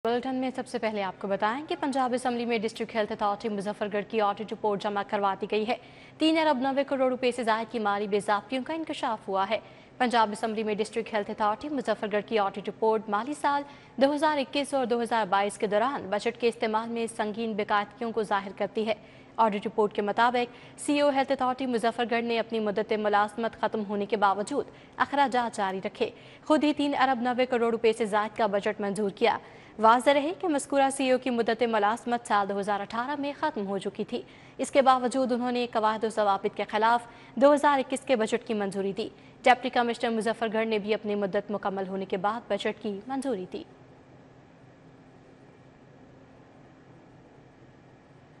Bulletin में सबसे पहले आपको बताएं कि पंजाब असम्बली में डिस्ट्रिक्ट हेल्थ अथॉरिटी मुजफ्फरगढ़ की ऑडिट रिपोर्ट जमा करवा दी गई है। 3 अरब 90 करोड़ रुपए से ज्यादा की माली बेज़ाब्तियों का इंकशाफ हुआ है। पंजाब असम्बली में डिस्ट्रिक्ट हेल्थ अथॉरिटी मुजफ्फरगढ़ की ऑडिट रिपोर्ट माली साल 2021 और 2022 के दौरान बजट के इस्तेमाल में संगीन बेकायदगियों को जाहिर करती है। ऑडिट रिपोर्ट के मुताबिक सीईओ हेल्थ अथॉरिटी मुजफ्फरगढ़ ने अपनी मुद्दत मुलाजमत खत्म होने के बावजूद अखराजात जारी रखे, खुद ही 3 अरब 90 करोड़ रुपए से ज्यादा का बजट मंजूर किया। वाज़ेह रहे कि मज़कूरा सीईओ की मुद्दत मुलाज़मत साल 2018 में ख़त्म हो चुकी थी। इसके बावजूद उन्होंने कवायद और ज़वाबित के खिलाफ 2021 के बजट की मंजूरी दी। डिप्टी कमिश्नर मुजफ्फरगढ़ ने भी अपनी मुद्दत मुकम्मल होने के बाद बजट की मंजूरी दी।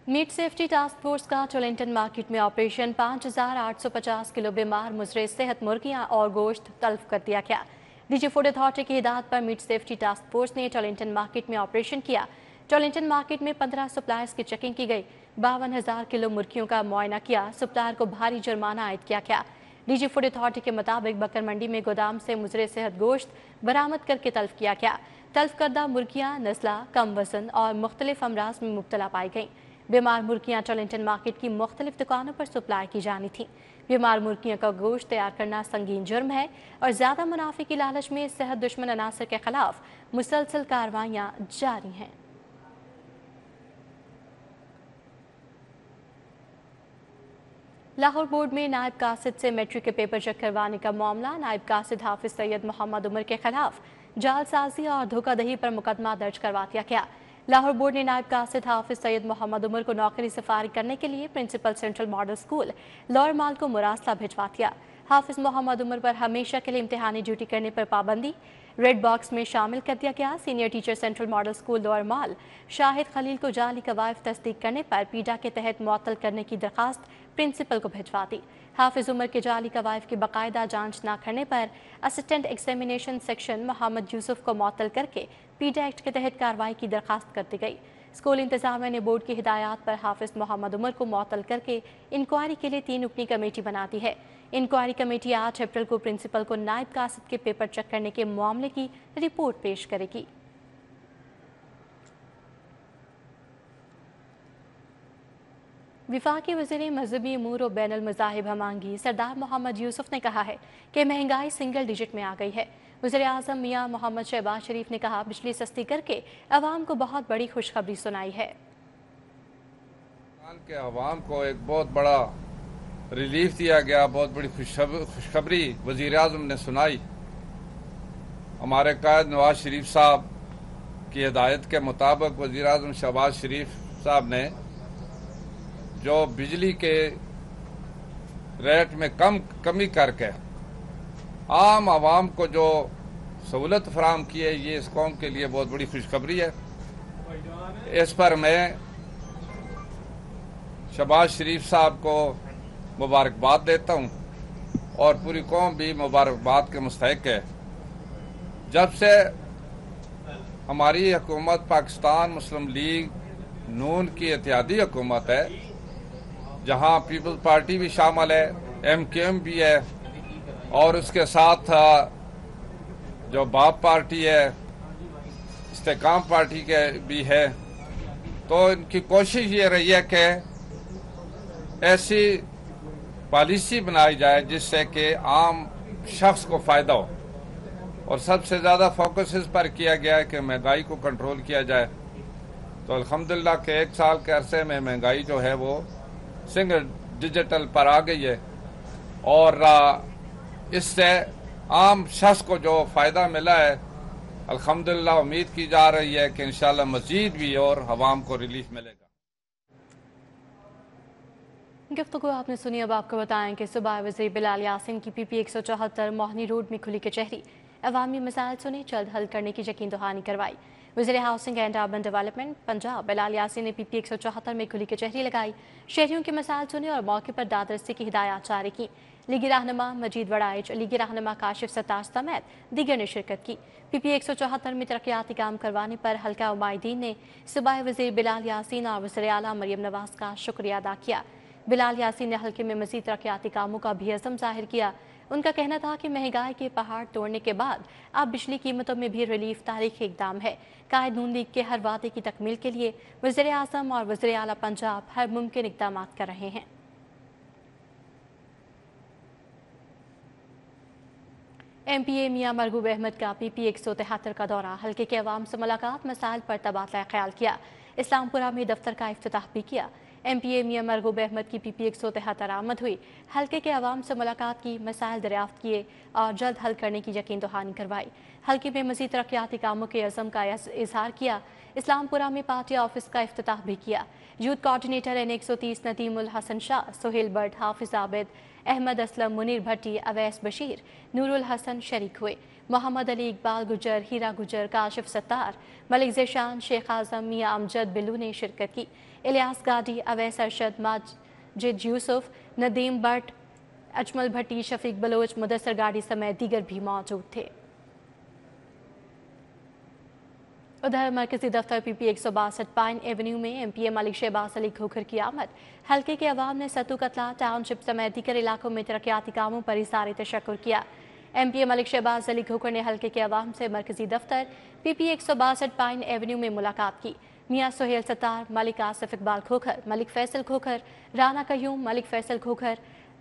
मीट सेफ्टी टास्क फोर्स का टोलिंगटन मार्केट में ऑपरेशन 5850 किलो बीमार मुजरे सेहत मुर्गियां और गोश्त तल्फ कर दिया गया। डीजी फूड अथॉरिटी की हिदायत पर मीट सेफ्टी टास्क फोर्स ने टोलिंगटन मार्केट में ऑपरेशन किया। टोलिंगटन मार्केट में 15 सप्लायर्स की चेकिंग की गई। 52,000 किलो मुर्गियों का मुआयना किया। सप्लायर को भारी जुर्माना आयद किया गया। डीजी फूड अथॉरिटी के मुताबिक बकर मंडी में गोदाम से मुजरे सेहत गोश्त बरामद करके तल्फ किया गया। तल्फ करदा मुर्गियां नस्ला, कम वजन और मुख्तलिफ अमराज में मुब्तला पाई गईं। बीमार मुर्गियां टोलिंगटन मार्केट की मुख्तलिफ दुकानों पर सप्लाई की जानी थी। बीमार मुर्गियों का गोश्त तैयार करना संगीन जुर्म है और ज्यादा मुनाफे की लालच में सेहत दुश्मन अनासर के खिलाफ मुसलसल कार्रवाइयां जारी हैं। लाहौर बोर्ड में नायब कासिद से मैट्रिक के पेपर चेक करवाने का मामला। नायब कासिद हाफिज सैयद मोहम्मद उमर के खिलाफ जालसाजी और धोखाधड़ी पर मुकदमा दर्ज करवा दिया गया। लाहौर बोर्ड ने नायब कासिद हाफिज सैयद मोहम्मद उमर को नौकरी से फारिग करने के लिए principal central model school lower माल को मुरासला भिजवा दिया। हाफिज मोहम्मद उमर पर हमेशा के लिए इम्तिहानी ड्यूटी करने पर पाबंदी रेड बॉक्स में शामिल कर दिया गया। Senior teacher central model school lower mall Shahid Khalil को जाली कवायद तस्दीक करने पर पीडा के तहत मुअत्तल करने की दरखास्त प्रिंसिपल को भिजवा दी। हाफिज उमर के जाली कवायद की बाकायदा जांच न करने पर assistant examination section Mohammad Yusuf को मुअत्तल करके पीडा एक्ट के तहत कार्रवाई की दरखास्त कर दी गई। स्कूल इंतजामिया ने बोर्ड की हिदायत पर हाफिज मोहम्मद उमर को मुअत्तल करके इंक्वायरी के लिए 3 रुकनी कमेटी बना दी है। इंक्वायरी कमेटी 8 अप्रैल को प्रिंसिपल को नायब कासिद के पेपर चेक करने के मामले की रिपोर्ट पेश करेगी। विफाकी वज़ीर मजहबी अमूर और बैनुल मज़ाहिब हमांगी सरदार मोहम्मद यूसुफ ने कहा है कि महंगाई सिंगल डिजिट में आ गई है। वज़ीर आज़म मियाँ मोहम्मद शहबाज शरीफ ने कहा बिजली सस्ती करके अवाम को बहुत बड़ी खुशखबरी सुनाई है। के अवाम को एक बहुत बड़ा रिलीफ दिया गया, बहुत बड़ी खुशखबरी वज़ीर आज़म ने सुनाई। हमारे कायद नवाज शरीफ साहब की हिदायत के मुताबिक वज़ीर आज़म शहबाज शरीफ साहब ने जो बिजली के रेट में कमी करके आम आवाम को जो सहूलत फराहम की है, ये इस कौम के लिए बहुत बड़ी खुशखबरी है। इस पर मैं शहबाज शरीफ साहब को मुबारकबाद देता हूँ और पूरी कौम भी मुबारकबाद के मुस्तहिक है। जब से हमारी हुकूमत पाकिस्तान मुस्लिम लीग नून की इत्तेहादी हुकूमत है, जहाँ पीपल्स पार्टी भी शामिल है, MKM भी है और उसके साथ जो बाप पार्टी है, इस्तेकाम पार्टी के भी है, तो इनकी कोशिश ये रही है कि ऐसी पॉलिसी बनाई जाए जिससे कि आम शख्स को फ़ायदा हो और सबसे ज़्यादा फोकस इस पर किया गया है कि महंगाई को कंट्रोल किया जाए। तो अल्हम्दुलिल्लाह के 1 साल के अरसे में महंगाई जो है वो सिंगल डिजिटल पर आ गई है और इससे आम शख्स को जो फ़ायदा मिला है, अल्हम्दुलिल्लाह उम्मीद की जा रही है कि इंशाल्लाह मज़ीद भी और अवाम को रिलीफ मिलेगा। गुफ्तगू आपने सुनी। अब आपको बताएं कि सूबाई वज़ीर बिलाल यासीन की PP 174 मोहनी रोड में खुली कचहरी। अवामी मसाइल सुने, जल्द हल करने की यकीन दहानी करवाई। वज़ीर housing and urban development Punjab Bilal Yasin ने PP 174 में खुली कचहरी लगाई। शहरियों के मसाइल सुने और मौके पर दादरसी की हिदायत जारी की। लीगी रहनुमा मजीद वड़ाइच, लीगी रहनुमा काशिफ सत्तार समेत दीगर ने शिरकत की। PP 174 में तरक्याती काम करवाने पर हल्का उमायदीन ने सूबाई वज़ीर बिलाल यासीन और वज़ीर आला मरियम नवाज का शुक्रिया अदा किया। बिलाल यासीन ने हल्के में मज़ीद तरक्याती कामों का भी अज़म जाहिर किया। ان کا کہنا تھا کہ مہنگائی کے پہاڑ توڑنے کے بعد اب بجلی قیمتوں میں بھی ریلیف تاریخی اقدام ہے۔ قائد نون لیگ کے ہر وعدے کی تکمیل کے لیے وزیر اعظم اور وزیر اعلیٰ پنجاب ہر ممکن اقدامات کر رہے ہیں۔ ایم پی اے میاں مرغوب احمد کا پی پی 173 کا دورہ، حلقے کے عوام سے ملاقات، مسائل پر تبادلہ خیال کیا، اسلام پورہ میں دفتر کا افتتاح بھی کیا۔ ایم پی اے میاں مرغوب احمد کی پی پی 173 آمد ہوئی، حلقے کے عوام سے ملاقات کی، مسائل دریافت کیے اور جلد حل کرنے کی یقین دہانی کروائی۔ حلقے میں مزید ترقیاتی کاموں کے عزم کا اظہار کیا۔ اسلام پورہ میں پارٹی آفس کا افتتاح بھی کیا۔ Youth coordinator N 130 Nadeem ul Hassan Shah, Sohail Butt, Hafiz Abid, Ahmad Aslam, Munir بھٹی، اویس بشیر، نور الحسن شریک ہوئے۔ محمد علی، اقبال گجر، ہیرا گجر، کاشف ستار، ملک ذیشان، شیخ اعظم، میاں امجد بلو نے شرکت کی۔ الیاس گاڈی، اویس ارشد، ماجد یوسف، ندیم بٹ، اجمل بھٹی، شفیق بلوچ، مدثر گاڑی سمیت دیگر بھی موجود تھے۔ ادھر مرکزی دفتر پی پی 162 پائن ایونیو میں ایم پی اے ملک شہباز علی کھوکھر کی آمد، حلقے کے عوام نے ستو قتلہ، ٹاؤن شپ سمیت دیگر علاقوں میں ترقیاتی کاموں پر اظہار تشکر کیا۔ ایم پی اے ملک شہباز علی کھوکھر نے حلقے کے عوام سے مرکزی دفتر پی پی 162 پائن ایونیو میں ملاقات کی۔ میاں سہیل ستار، ملک آصف اقبال کھوکھر، ملک فیصل کھوکھر، رانا قیوم، ملک فیصل کھوکھر،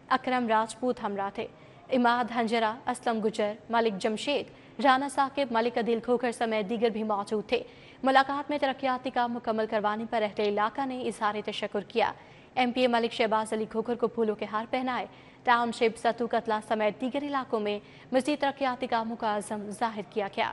اکرم راجپوت ہمراہ تھے۔ اماد ہنجرا، اسلم گجر، ملک جمشید، رانا ثاقب، ملک عدیل کھوکھر سمیت دیگر بھی موجود تھے۔ ملاقات میں ترقیاتی کام مکمل کروانے پر اہل علاقہ نے اظہار تشکر کیا۔ ایم پی اے ملک شہباز علی کھوکھر کو پھولوں کے ہار پہنائے۔ ٹاؤن شپ، ستو قتلہ سمیت دیگر علاقوں میں مزید ترقیاتی کاموں کا عزم ظاہر کیا گیا۔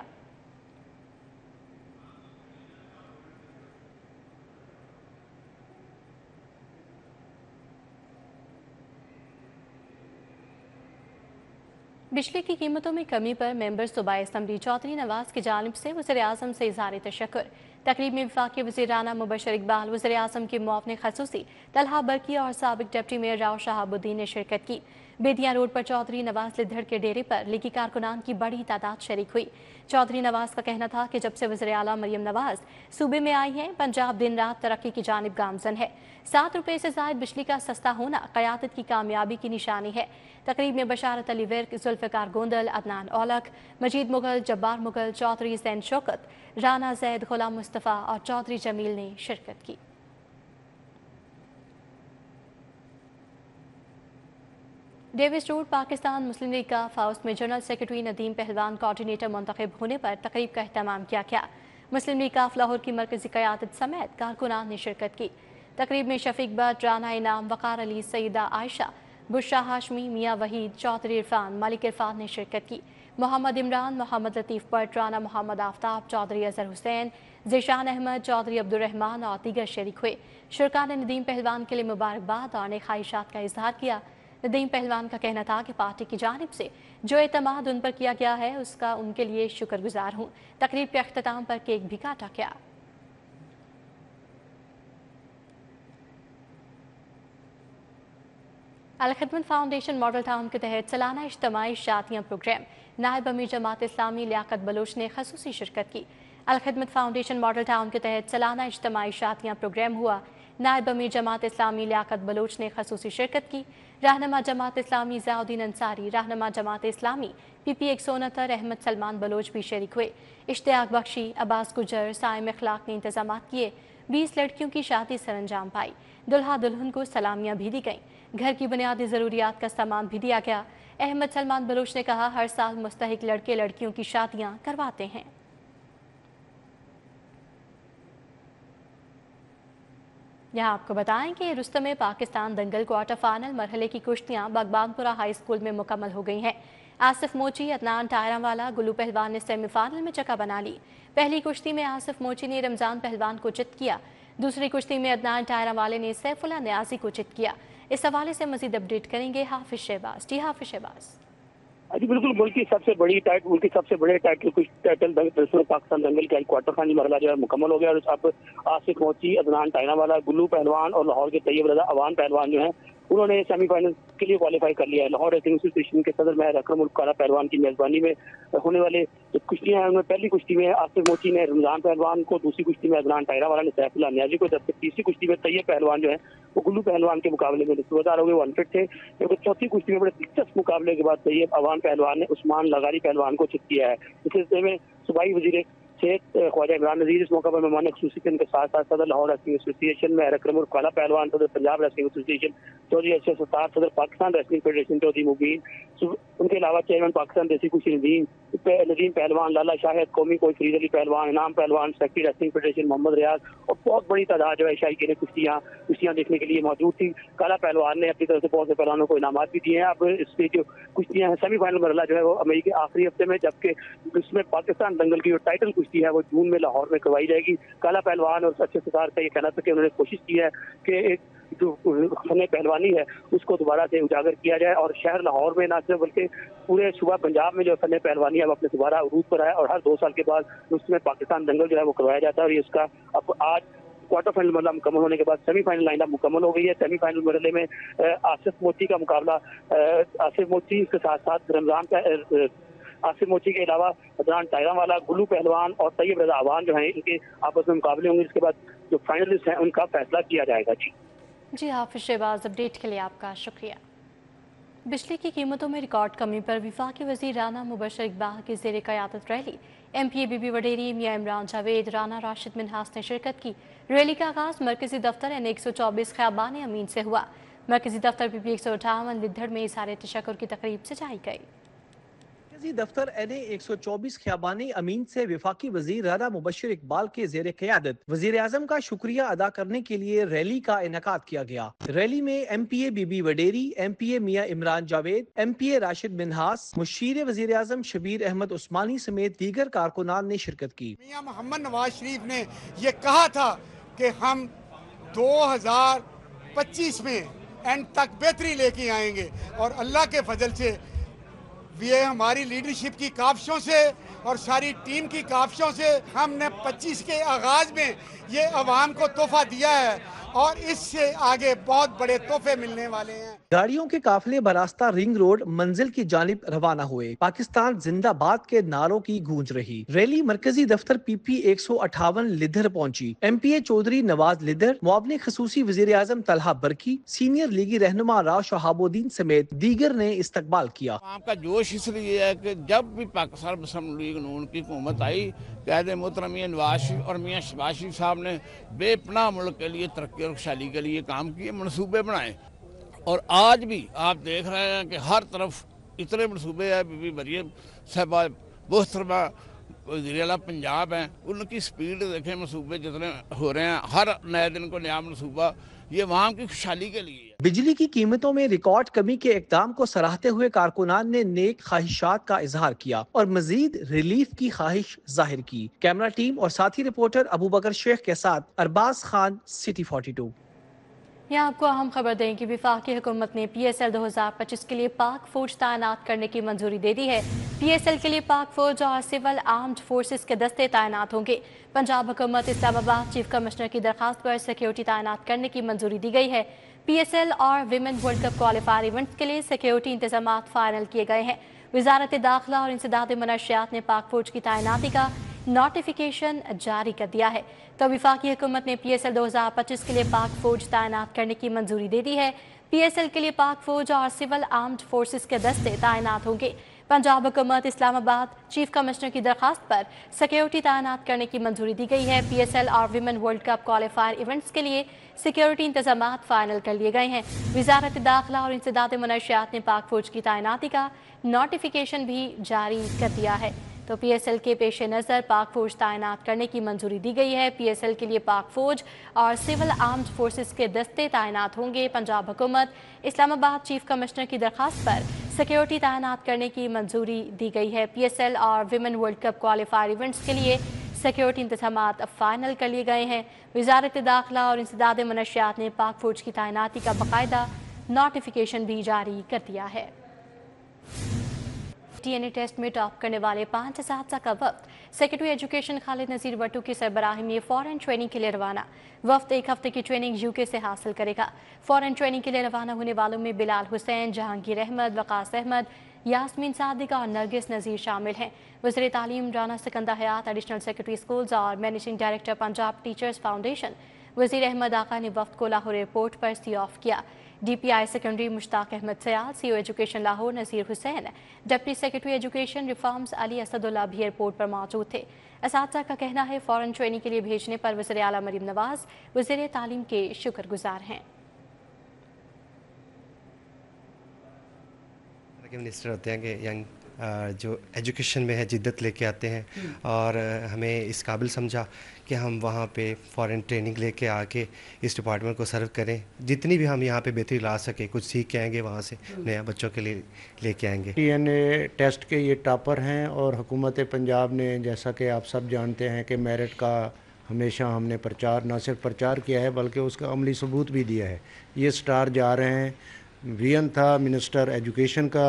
بجلی کی قیمتوں میں کمی پر ممبر صوبائی اسمبلی چودھری نواز کی جانب سے وزیر اعظم سے اظہار تشکر۔ تقریب میں وفاقی وزیر رانا مبشر اقبال، وزیر اعظم کے معاون خصوصی طلحہ برقی اور سابق ڈپٹی میئر راؤ شہاب الدین نے شرکت کی۔ بیدیاں روڈ پر چودھری نواز لدھڑ کے ڈیرے پر لیگی کارکنان کی بڑی تعداد شریک ہوئی۔ چودھری نواز کا کہنا تھا کہ جب سے وزیر اعلیٰ مریم نواز صوبے میں آئی ہیں، پنجاب دن رات ترقی کی جانب گامزن ہے۔ 7 روپے سے زائد بجلی کا سستا ہونا قیادت کی کامیابی کی نشانی ہے۔ تقریب میں بشارت علی ورک، ذوالفقار گوندل، عدنان اولکھ، مجید مغل، جبار مغل، چودھری زین شوکت، رانا زید، غلام مصطفیٰ اور چودھری جمیل نے شرکت کی۔ ڈیوس روڈ پاکستان مسلم لیگ کا فاؤس میں جنرل سیکرٹری ندیم پہلوان کوآرڈینیٹر منتخب ہونے پر تقریب کا اہتمام کیا گیا۔ مسلم لیگ کاف لاہور کی مرکزی قیادت سمیت کارکنان نے شرکت کی۔ تقریب میں شفیق بٹ، رانا انعام، وقار علی، سیدہ عائشہ، بشرا ہاشمی، میاں وحید، چودھری عرفان، ملک عرفان نے شرکت کی۔ محمد عمران، محمد لطیف بٹ، رانا محمد آفتاب، چودھری اظہر حسین، ذیشان احمد، چودھری عبدالرحمان اور دیگر شریک ہوئے۔ شرکاء نے ندیم پہلوان کے لیے مبارکباد اور نیک خواہشات کا اظہار کیا۔ ندیم پہلوان کا کہنا تھا کہ پارٹی کی جانب سے جو اعتماد ان پر کیا گیا ہے اس کا ان کے لیے شکر گزار ہوں۔ تقریب کے اختتام پر کیک بھی کاٹا گیا۔ الخدمت فاؤنڈیشن ماڈل ٹاؤن کے تحت سالانہ اجتماعی شادیاں پروگرام، نائب امیر جماعت اسلامی لیاقت بلوچ نے خصوصی شرکت کی۔ الخدمت فاؤنڈیشن ماڈل ٹاؤن کے تحت سالانہ اجتماعی شادیاں پروگرام ہوا، نائب امیر جماعت اسلامی لیاقت بلوچ نے خصوصی شرکت کی۔ رہنما جماعت اسلامی ضیاء الدین انصاری، رہنما جماعت اسلامی پی پی 169 احمد سلمان بلوچ بھی شریک ہوئے۔ اشتیاق بخشی، عباس گجر، سائم اخلاق نے انتظامات کیے۔ 20 لڑکیوں کی شادی سر انجام پائی۔ دلہا دلہن کو سلامیاں بھی دی گئیں۔ گھر کی بنیادی ضروریات کا سامان بھی دیا گیا۔ احمد سلمان بلوچ نے کہا، ہر سال مستحق لڑکے لڑکیوں کی شادیاں کرواتے ہیں۔ یہاں آپ کو بتائیں کہ رستم پاکستان دنگل کوارٹر فائنل مرحلے کی کشتیاں بغبانپورہ ہائی اسکول میں مکمل ہو گئی ہیں۔ آصف موچی، عدنان ٹائرہ والا، گلو پہلوان نے سیمی فائنل میں جگہ بنا لی۔ پہلی کشتی میں آصف موچی نے رمضان پہلوان کو چت کیا۔ دوسری کشتی میں عدنان ٹائرہ والے نے سیف اللہ نیازی کو چت کیا۔ اس حوالے سے مزید اپڈیٹ کریں گے حافظ شہباز۔ جی حافظ شہباز۔ جی بالکل، ملک کی سب سے بڑے ٹائٹل کچھ ٹائٹل پاکستان دنگل کا کوارٹر فائنل مرحلہ جو ہے مکمل ہو گیا، اور اب آصف موچی، عدنان ٹائرہ والا، گلو پہلوان اور لاہور کے طیب رضا عوان پہلوان جو ہیں उन्होंने सेमीफाइनल के लिए क्वालिफाई कर लिया है। लाहौर रेसलिंग एसोसिएशन के सदर महर अकरम उल काला पहलवान की मेजबानी में होने वाले जो कुश्तियां हैं, उनमें पहली कुश्ती में आसिफ मोची ने रमजान पहलवान को, दूसरी कुश्ती में अदनान टायरा वाला ने सैफुल्लाह नियाजी को, जबकि तीसरी कुश्ती में तैयब पहलवान जो है वो गुल्लू पहलवान के मुकाबले में सूबेदार हो गए, वो अनफिट थे। जबकि चौथी कुश्ती में बड़े दिलचस्प मुकाबले के बाद तैयब अवान पहलवान ने उस्मान लगारी पहलवान को चित किया है। इस सिलसिले में सूबाई वजीर सेहत ख्वाजा इमरान नजीर इस मौके पर मेहमान खसूसी के साथ साथ सदर लाहौर रेसलिंग एसोसिएशन में रकरम और काला पहलवान, सदर पंजाब रेसलिंग एसोसिएशन चौधरी अशरफ सत्तार, सदर पाकिस्तान रेसलिंग फेडरेशन चौधरी मुबीन, उनके अलावा चेयरमैन पाकिस्तान देसी कुश्ती नदीम पहलवान, लाला शाहिद, कौमी कोच फरीद अली पहलवान, इनाम पहलवान, सेक्रेटरी रेसलिंग फेडरेशन मोहम्मद रियाज और बहुत बड़ी तादाद जो है शायकीन कुश्तियाँ देखने के लिए मौजूद थी। काला पहलवान ने अपनी तरफ से बहुत से पहलवानों को इनामात भी दिए हैं। अब इसकी जो कुश्तियाँ हैं सेमीफाइनल मरहला जो है वो मई के आखिरी हफ्ते में, जबकि उसमें पाकिस्तान दंगल की जो टाइटल कुश्ती है वो जून में लाहौर में करवाई जाएगी। काला पहलवान और अच्छे सतार का ये कहना था कि उन्होंने कोशिश की है कि एक जो फन पहलवानी है उसको दोबारा से उजागर किया जाए और शहर लाहौर में ना सिर्फ बल्कि पूरे सूबा पंजाब में जो फन पहलवानी है वो अपने दोबारा अरूज पर आए और हर 2 साल के बाद उसमें पाकिस्तान दंगल जो है वो करवाया जाता है। और इसका अब आज क्वार्टर फाइनल मरहला मुकम्मल होने के बाद सेमीफाइनल लाइनअप मुकम्मल हो गई है। सेमीफाइनल मरहले में आसिफ मोची का मुकाबला, आसिफ मोची के साथ साथ रमजान का आसिफ मोची के अलावा अदनान टायरा वाला, गुल्लू पहलवान और तैयब रजा अवान जो हैं इनके आपस में मुकाबले होंगे। इसके बाद जो फाइनलिस्ट हैं उनका फैसला किया जाएगा। जी हाफिज शहबाज, अपडेट के लिए आपका शुक्रिया। बिजली की कीमतों में रिकॉर्ड कमी पर वफाकी वज़ीर राना मुबशर इकबाल की ज़ेर क़यादत रैली, MPA बीबी वडेरी, मियां इमरान जावेद, राना राशिद मिन्हास ने शिरकत की। रैली का आगाज़ मरकजी दफ्तर N124 ख़याबान अमीन से हुआ। मरकजी दफ्तर PP 158 लिद्धड़ में इज़हार तशक्कुर की तकरीब सजाई गई। मरकजी दफ्तर NA124 ख़याबानी अमीन से वफाकी वज़ीर राना मुबशर इकबाल के ज़ेर क़यादत वज़ीर आज़म का शुक्रिया अदा करने के लिए रैली का इनेकाद किया गया। रैली में MPA बीबी वडेरी, MPA मियां इमरान जावेद, MPA राशिद मिन्हास, मुशीर वज़ीर आज़म शबीर अहमद उस्मानी समेत दीगर कारकुनान ने शिरकत की। मियां मोहम्मद नवाज शरीफ ने ये कहा था कि हम 2025 में एंड तक बेहतरी लेके आएंगे और अल्लाह के फजल से ये हमारी लीडरशिप की काविशों से और सारी टीम की काविशों से हमने 25 के आगाज में ये अवाम को तोहफा दिया है और इससे आगे बहुत बड़े तोहफे मिलने वाले हैं। गाड़ियों के काफिले बरास्ता रिंग रोड मंजिल की जानिब रवाना हुए। पाकिस्तान जिंदाबाद के नारों की गूंज रही। रैली मरकजी दफ्तर PP 158 लिद्धर पहुंची। MPA चौधरी नवाज लिद्धर, मुआवने खसूसी वजीर आजम तलहा बरकी, सीनियर लीगी रहनुमा राव शहाबुद्दीन समेत दीगर ने इस्तकबाल किया। आपका जोश इसलिए है कि जब भी पाकिस्तान मुस्लिम लीग नून की हुकूमत आई, क़ायद मोहतरम मियां नवाज शरीफ और मियां शहबाज शरीफ साहब ने बेपनाह मुल्क के लिए तरक्की और खुशहाली के लिए काम किए, मनसूबे बनाए और आज भी आप देख रहे हैं कि हर तरफ इतने मनसूबे हैं। बीबी मरियम साहबा मोहतरमा वज़ीर आला पंजाब हैं, उनकी स्पीड देखें, मनसूबे जितने हो रहे हैं, हर नए दिन को नया मनसूबा, ये वहाँ की खुशहाली के लिए है। बिजली की कीमतों में रिकॉर्ड कमी के इक़दाम को सराहते हुए कारकुनान ने नेक ख्वाहिशात का इजहार किया और मजीद रिलीफ की ख्वाहिश जाहिर की। कैमरा टीम और साथी रिपोर्टर अबू बकर शेख के साथ अरबाज खान, सिटी 42। यहाँ आपको अहम खबर दें कि वफाकी हुकूमत ने PSL 2025 के लिए पाक फौज तैनात करने की मंजूरी दे दी है। PSL के लिए पाक फौज और सिविल आर्म्ड फोर्सेस के दस्ते तैनात होंगे। पंजाब हुकूमत इस्लामाबाद चीफ कमिश्नर की दरखास्त पर सिक्योरिटी तैनात करने की मंजूरी दी गई है। PSL और women world cup qualifier events के लिए सिक्योरिटी इंतजाम फाइनल किए गए हैं। वजारत दाखिला और इंसदाद मनशियात ने पाक फौज की तैनाती का नोटिफिकेशन जारी कर दिया है। तो वफाकी हुकूमत ने PSL 2025 के लिए पाक फौज तैनात करने की मंजूरी दे दी है। PSL के लिए पाक फौज और सिविल आर्म्ड फोर्सेस के दस्ते तैनात होंगे। पंजाब हुकूमत इस्लामाबाद चीफ कमिश्नर की दरखास्त पर सिक्योरिटी तैनात करने की मंजूरी दी गई है। PSL और women world cup qualifier events के लिए सिक्योरिटी इंतजाम फाइनल कर लिए गए हैं। वजारत दाखिला और इंसदाद मनशियात ने पाक फौज की तैनाती का नोटिफिकेशन भी जारी कर दिया है। तो PSL के पेश नज़र पाक फौज तैनात करने की मंजूरी दी गई है। PSL के लिए पाक फौज और सिविल आर्म्ड फोर्सेस के दस्ते तैनात होंगे। पंजाब हुकूमत इस्लामाबाद चीफ कमिश्नर की दरखास्त पर सिक्योरिटी तैनात करने की मंजूरी दी गई है। PSL और women world cup qualifier events के लिए सिक्योरिटी इंतजाम फाइनल कर लिए गए हैं। वजारत दाखिला और इंसदाद मनशियात ने पाक फौज की तैनाती का बाकायदा नोटिफिकेशन भी जारी कर दिया है। DNA टेस्ट में टॉप करने वाले 5 असातिज़ा का वफ्द सेक्रेटरी एजुकेशन खालिद नज़ीर भट्टू की सरबराही में फॉरेन ट्रेनिंग के लिए रवाना। वफ्द 1 हफ्ते की ट्रेनिंग UK से हासिल करेगा। फॉरेन ट्रेनिंग के लिए रवाना होने वालों में बिलाल हुसैन, जहांगीर अहमद, वकास अहमद, यास्मीन सादिका और नरगिस नज़ीर शामिल हैं। वज़ीर तालीम Rana Sikandar Hayat, additional secretary schools और managing director Punjab teachers foundation Wazir Ahmad Aaka ने वफ्द को लाहौर एयरपोर्ट पर सी ऑफ किया। DPI secondary Mushtaq Ahmad Sayyad, CO education Lahore Nazir Hussain, deputy secretary education reforms Ali Asadullah भी एयरपोर्ट पर मौजूद थे। असातिज़ा का कहना है फॉरेन ट्रेनिंग के लिए भेजने पर वज़ीर आला मरीम नवाज वज़ीर तालीम के शुक्रगुजार हैं। मिनिस्टर होते हैं कि यंग जो एजुकेशन में है जिद्दत लेके आते हैं और हमें इस काबिल समझा कि हम वहाँ पे फॉरेन ट्रेनिंग लेके आके इस डिपार्टमेंट को सर्व करें। जितनी भी हम यहाँ पे बेहतरी ला सके, कुछ सीख के आएंगे वहाँ से, नया बच्चों के लिए लेके आएंगे। DNA टेस्ट के ये टॉपर हैं और हुकूमत पंजाब ने, जैसा कि आप सब जानते हैं कि मेरिट का हमेशा हमने प्रचार, ना सिर्फ प्रचार किया है बल्कि उसका अमली सबूत भी दिया है। ये स्टार जा रहे हैं। वियन था मिनिस्टर एजुकेशन का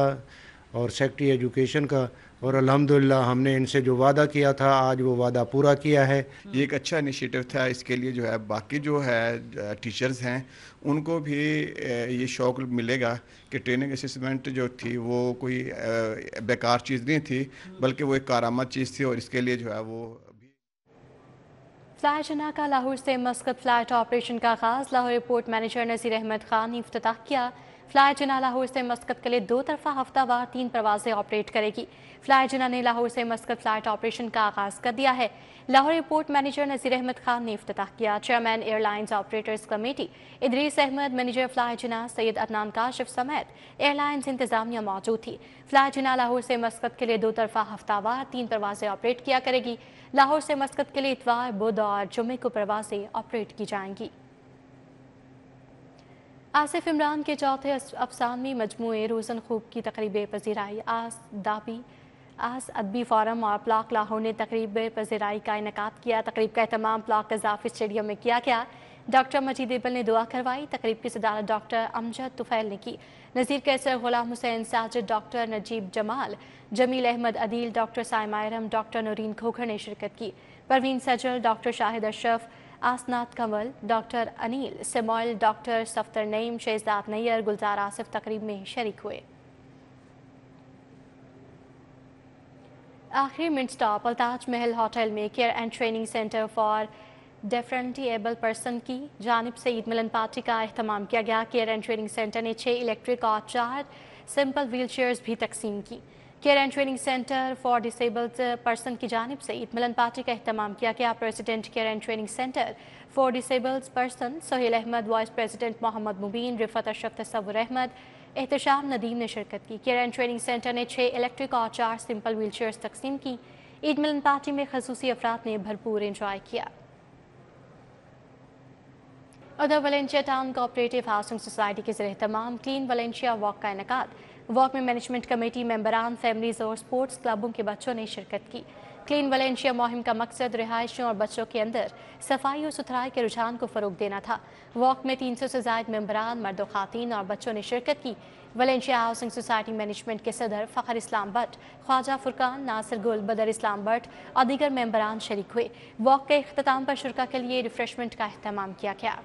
और सेक्रेटरी एजुकेशन का, और अल्हम्दुलिल्लाह हमने इनसे जो वादा किया था आज वो वादा पूरा किया है। ये एक अच्छा इनिशिएटिव था। इसके लिए जो है बाकी जो है टीचर्स हैं उनको भी ये शौक मिलेगा कि ट्रेनिंग असेसमेंट जो थी वो कोई बेकार चीज़ नहीं थी, बल्कि वो एक कारआमद चीज़ थी और इसके लिए जो है वो फ्लाई जना का लाहौर से मस्कत फ्लाइट ऑपरेशन का आगाज लाहौर एयरपोर्ट मैनेजर नज़ीर अहमद खान ने इफ्तिताह किया। फ्लाई जना लाहौर से मस्कत के लिए 2 तरफा हफ्तावार 3 परवाजें ऑपरेट करेगी। फ्लाई जना ने लाहौर से मस्कत फ्लाइट ऑपरेशन का आगाज कर दिया है। लाहौर एयरपोर्ट मैनेजर नज़ीर अहमद खान ने इफ्तिताह किया। Chairman airlines operators committee Idrees Ahmad, manager fly Jinnah Syed Adnan Kashif समेत एयरलाइंस इंतजामिया मौजूद थी। फ्लाई जना लाहौर से मस्कत के लिए 2 तरफा हफ्तावार 3 परवाजें ऑपरेट किया करेगी। लाहौर से मस्कत के लिए इतवार, बुध और जुम्मे को परवाजें ऑपरेट की जाएंगी। आसिफ इमरान के चौथे अफसानवी मजमूए रोज़न खूब की तकरीब पज़ीराई। आज अदबी फोरम और प्लाक लाहौर ने तकरीब पज़ीराई का इनेकाद किया। तकरीब का एहतमाम प्लाक कज़ाफ़ी स्टेडियम में किया गया। डॉक्टर मजीद इबल ने दुआ करवाई। तकरीब की सदारत डॉक्टर अमजद तुफैल ने की। Nazir Qaiser, Ghulam Hussain Sajid, doctor Najeeb Jamal, Jameel Ahmad Adeel, doctor Saima Iram, doctor Noreen Khokhar ने शिरकत की। Parveen Sajal, doctor Shahid Ashraf, Asnat Kanwal, doctor Anil Samuel, doctor Safdar Naeem, Shehzad Nayyar, Gulzar Asif तकरीब में शरीक हुए। आखिरी मिनट स्टॉप अल्ताज महल होटल में care and training centre for differently able person की जानिब से ईद मिलन पार्टी का अहतमाम किया गया। केयर एंड ट्रेनिंग सेंटर ने 6 इलेक्ट्रिक और 4 सिंपल व्हील चेयर्स भी तकसीम की। Care and training centre for disabled person की जानिब से ईद मिलन पार्टी का अहतमाम किया गया। President care and training centre for disabled person Sohail Ahmad, vice president Mohammad Mubeen, Rifat Ashraf, Tasawwur Ahmad, Ehtesham Nadeem ने शिरकत की। केयर एंड ट्रेनिंग सेंटर ने 6 इलेक्ट्रिक और 4 सिंपल व्हील चेयर्स तकसीम की। ईद मिलन पार्टी में खसूसी अफराद ने भरपूर इंजॉय किया। उधर Valencia town cooperative housing society के ज़रिए तमाम क्लीन वलेंशिया वॉक का इनेकाद। वॉक में मैनेजमेंट कमेटी मेंबरान, फैमिलीज और स्पोर्ट्स क्लबों के बच्चों ने शिरकत की। क्लीन वलेंशिया मुहिम का मकसद रिहायशियों और बच्चों के अंदर सफाई और सुथराई के रुझान को फ़रोग देना था। वॉक में 300 से ज़ायद मेंबरान, मर्द, खातीन और बच्चों ने शिरकत की। वलेंशिया हाउसिंग सोसाइटी मैनेजमेंट के सदर फ़खर इस्लाम भट्ट, ख्वाजा फुरकान, नासिर गुल, बदर इस्लाम भट्ट और दीगर मेंबरान शरीक हुए। वॉक के इख्तिताम पर शुरका के लिए रिफ्रेशमेंट का अहतमाम किया गया।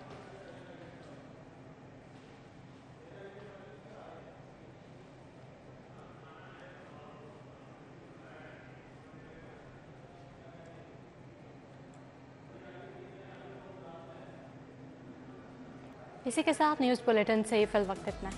इसी के साथ न्यूज़ बुलेटिन से फिल वक्त इतना है।